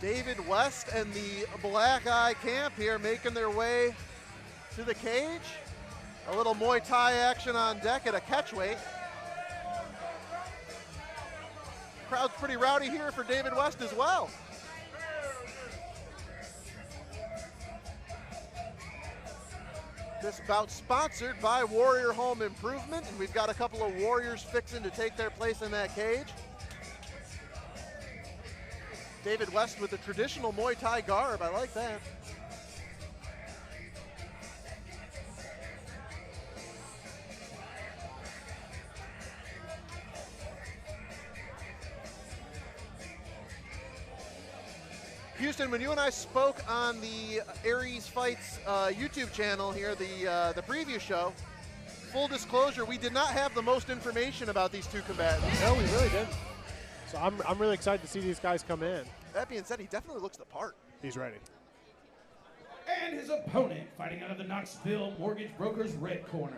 David West and the Black Eye Camp here making their way to the cage. A little Muay Thai action on deck at a catchweight. Crowd's pretty rowdy here for David West as well. This bout sponsored by Warrior Home Improvement, and we've got a couple of Warriors fixing to take their place in that cage. David West with the traditional Muay Thai garb, I like that. Houston, when you and I spoke on the Aries Fights YouTube channel here, the preview show, full disclosure, we did not have the most information about these two combatants. No, we really didn't. So I'm really excited to see these guys come in. That being said, he definitely looks the part. He's ready. And his opponent, fighting out of the Knoxville Mortgage Brokers red corner.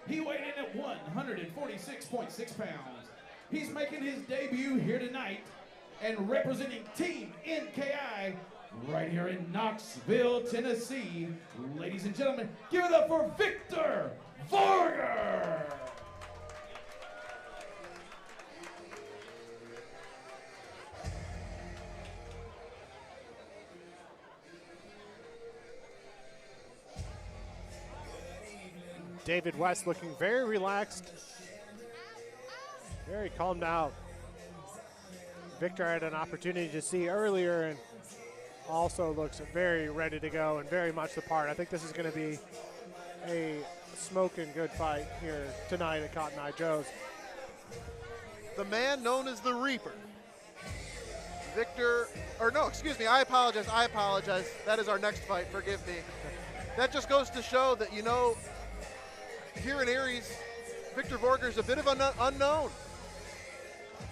He weighed in at 146.6 pounds. He's making his debut here tonight and representing Team NKI right here in Knoxville, Tennessee. Ladies and gentlemen, give it up for Victor Vorgar. David West looking very relaxed, very calmed out. Victor had an opportunity to see earlier and also looks very ready to go and very much the part. I think this is going to be a smoking good fight here tonight at Cotton Eye Joe's. The man known as the Reaper. Victor, or no, excuse me, I apologize. That is our next fight, forgive me. That just goes to show that, you know, here in Aries, Victor Vorgar is a bit of an unknown.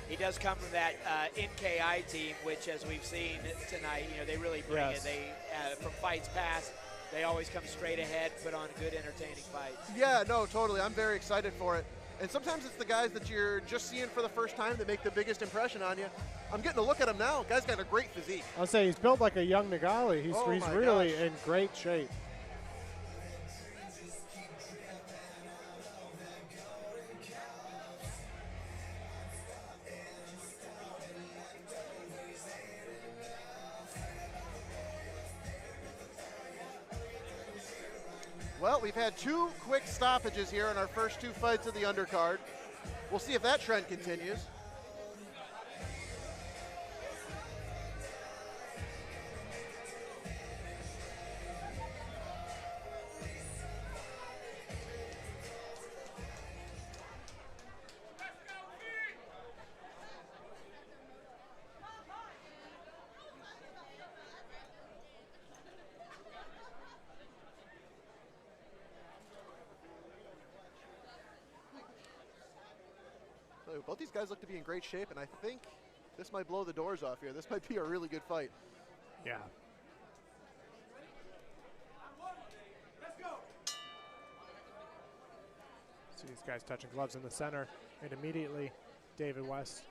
He does come from that NKI team, which, as we've seen tonight, you know, they really bring it. They, from fights past, they always come straight ahead, put on good, entertaining fights. Yeah, no, totally. I'm very excited for it. And sometimes it's the guys that you're just seeing for the first time that make the biggest impression on you. I'm getting a look at him now. Guy's got a great physique. I'll say he's built like a young Nagali. He's really in great shape. Well, we've had two quick stoppages here in our first two fights of the undercard. We'll see if that trend continues. Both these guys look to be in great shape, and I think this might blow the doors off here. This might be a really good fight. Yeah. See these guys touching gloves in the center, and immediately David West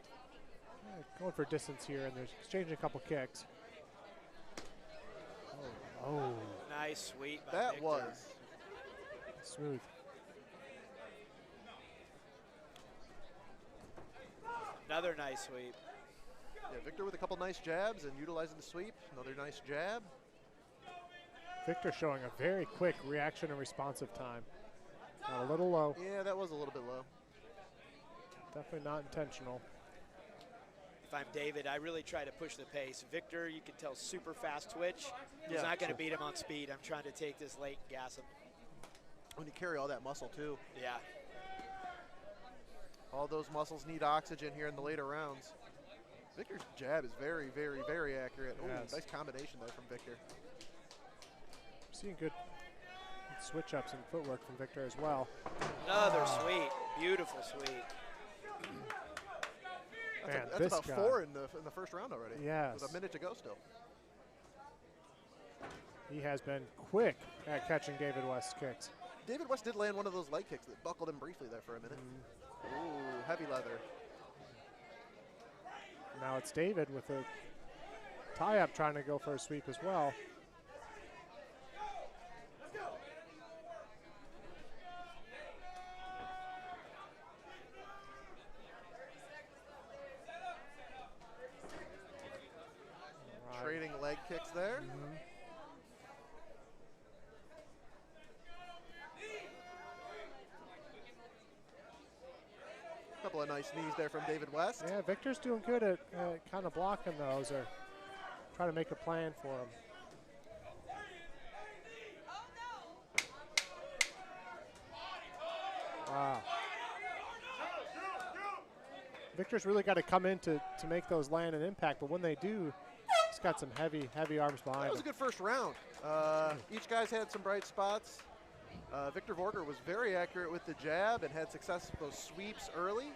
going for distance here, and they're exchanging a couple kicks. Oh. Nice sweep by that Victor. was Smooth. Another nice sweep. Yeah, Victor with a couple nice jabs and utilizing the sweep. Another nice jab. Victor showing a very quick reaction and responsive time. Got a little low. Yeah, that was a little bit low. Definitely not intentional. If I'm David, I really try to push the pace. Victor, you can tell, super fast twitch. He's not going to beat him on speed. I'm trying to take this late and gas him. When you carry all that muscle, too. Yeah. All those muscles need oxygen here in the later rounds. Victor's jab is very, very, very accurate. Yes. Ooh, nice combination there from Victor. Seeing good switch-ups and footwork from Victor as well. Another sweep. Beautiful sweep. That's about guy. 4 in the first round already. Yes. With a minute to go still. He has been quick at catching David West's kicks. David West did land one of those leg kicks that buckled him briefly there for a minute. Ooh, heavy leather. Now it's David with a Tie-up trying to go for a sweep as well. Trading leg kicks there. Couple of nice knees there from David West. Yeah, Victor's doing good at kind of blocking those or trying to make a plan for him. Wow. Victor's really got to come in to make those land and impact, but when they do, he's got some heavy arms behind him. That was a good first round. Each guy's had some bright spots. Victor Vorgar was very accurate with the jab and had success with those sweeps early.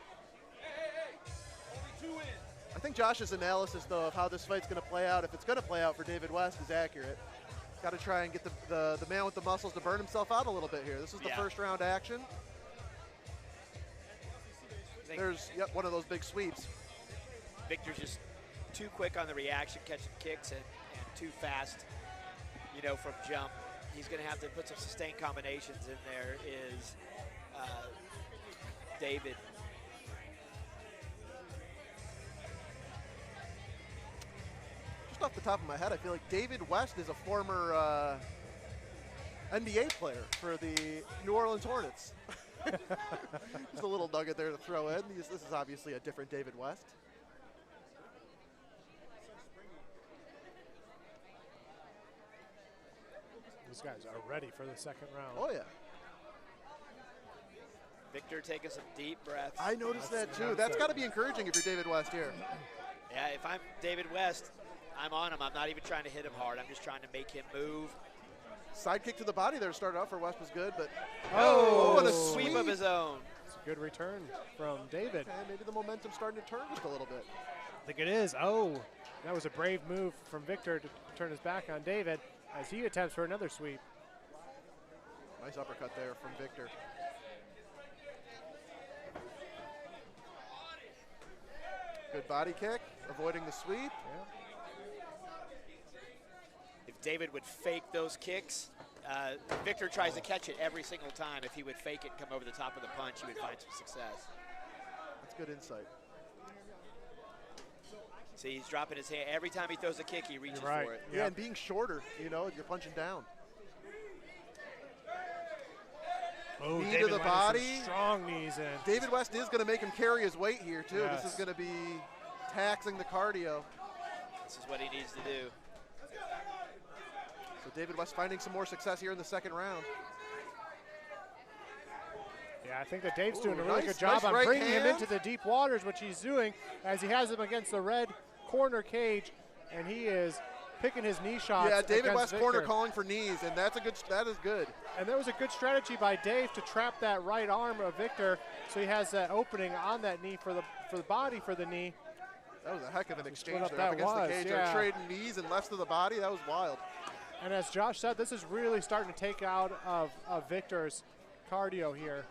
I think Josh's analysis, though, of how this fight's going to play out, if it's going to play out for David West, is accurate. Got to try and get the man with the muscles to burn himself out a little bit here. This is the first round action. There's one of those big sweeps. Victor's just too quick on the reaction, catching kicks, and too fast, you know, from jump. He's going to have to put some sustained combinations in there, is David. Just off the top of my head, I feel like David West is a former NBA player for the New Orleans Hornets. Just a little nugget there to throw in. This is obviously a different David West. These guys are ready for the second round. Oh, yeah. Victor taking some deep breaths. I noticed that too. That's got to be encouraging if you're David West here. Yeah, if I'm David West, I'm on him. I'm not even trying to hit him hard. I'm just trying to make him move. Side kick to the body there to start off for West was good, but and a sweep of his own. It's a good return from David. And maybe the momentum's starting to turn just a little bit. I think it is. Oh, that was a brave move from Victor to turn his back on David as he attempts for another sweep. Nice uppercut there from Victor. Good body kick, avoiding the sweep. Yeah. If David would fake those kicks, Victor tries to catch it every single time. If he would fake it and come over the top of the punch, he would find some success. That's good insight. See, he's dropping his hand. Every time he throws a kick, he reaches for it. Yeah, and being shorter, you know, you're punching down. Oh, knee David to the body. Strong knees in. David West is going to make him carry his weight here, too. Yes. This is going to be taxing the cardio. This is what he needs to do. So David West finding some more success here in the second round. Yeah, I think that Dave's doing a really nice, good job nice on right bringing him hand. into the deep waters, which he's doing as he has him against the red corner cage, and he is picking his knee shots. Yeah, David West Victor. corner calling for knees, and that is good. And there was a good strategy by Dave to trap that right arm of Victor, so he has that opening on that knee for the body for the knee. That was a heck of an exchange up there that up against was, the cage. yeah. They're trading knees and lefts to the body. That was wild. And as Josh said, this is really starting to take out of Victor's cardio here.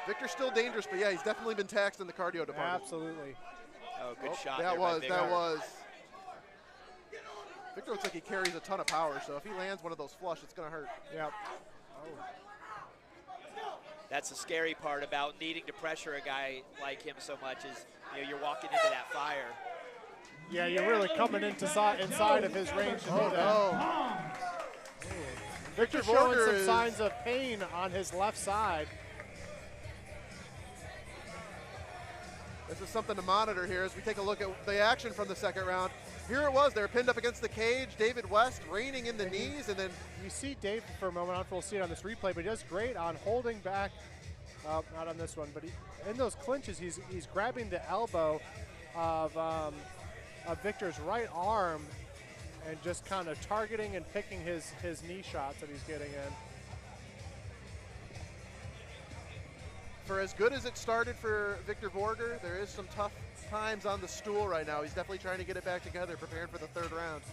Victor's still dangerous, but yeah, he's definitely been taxed in the cardio department. Absolutely. Oh, good shot. That there by was. Victor. Victor looks like he carries a ton of power, so if he lands one of those flush, it's going to hurt. Yep. That's the scary part about needing to pressure a guy like him so much is, you know, you're walking into that fire. Yeah, you're really coming inside of his range to do that. Oh. Victor Victor showing Vorgar some is- signs of pain on his left side. This is something to monitor here as we take a look at the action from the second round. Here it was. They're pinned up against the cage. David West reining in the knees, and then You see Dave for a moment, I don't know if we'll see it on this replay, but he does great on holding back, not on this one, but in those clinches, he's grabbing the elbow of Victor's right arm and just kind of targeting and picking his knee shots that he's getting in. for as good as it started for Victor Vorgar, there is some tough times on the stool right now. He's definitely trying to get it back together, preparing for the third round.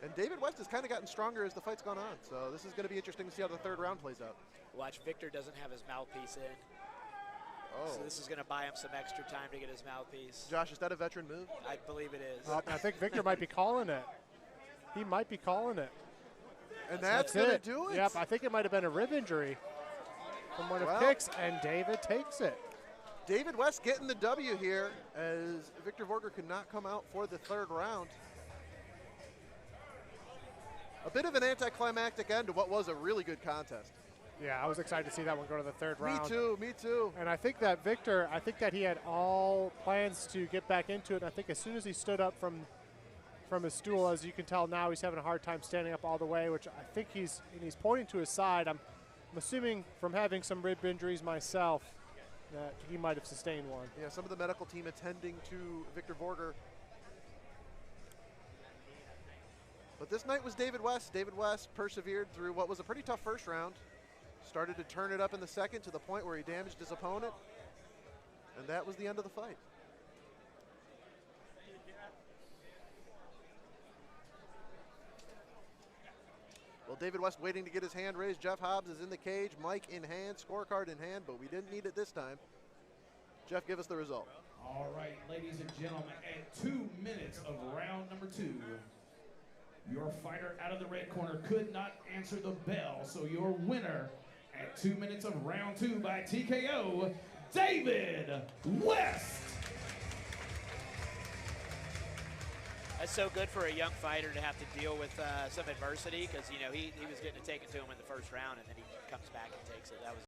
And David West has kind of gotten stronger as the fight's gone on, so this is going to be interesting to see how the third round plays out. Watch, Victor doesn't have his mouthpiece in. So this is going to buy him some extra time to get his mouthpiece. Josh, is that a veteran move? I believe it is. I think Victor might be calling it. He might be calling it. And that's going to do it. Yep, I think it might have been a rib injury from one of kicks, and David takes it. David West getting the W here as Victor Vorgar could not come out for the third round. A bit of an anticlimactic end to what was a really good contest. Yeah, I was excited to see that one go to the third round. Me too. And I think that Victor, he had all plans to get back into it. And I think as soon as he stood up from his stool, as you can tell now, he's having a hard time standing up all the way, which I think he's pointing to his side. I'm assuming from having some rib injuries myself that he might have sustained one. Yeah, some of the medical team attending to Victor Vorgar. But this night was David West. David West persevered through what was a pretty tough first round. Started to turn it up in the second to the point where he damaged his opponent. And that was the end of the fight. Well, David West waiting to get his hand raised. Jeff Hobbs is in the cage, mic in hand, scorecard in hand, but we didn't need it this time. Jeff, give us the result. All right, ladies and gentlemen, at 2 minutes of round number 2, your fighter out of the red corner could not answer the bell, so your winner at 2 minutes of round 2 by TKO, David West. That's so good for a young fighter to have to deal with some adversity, because, you know, he was getting it taken to him in the first round, and then he comes back and takes it. That was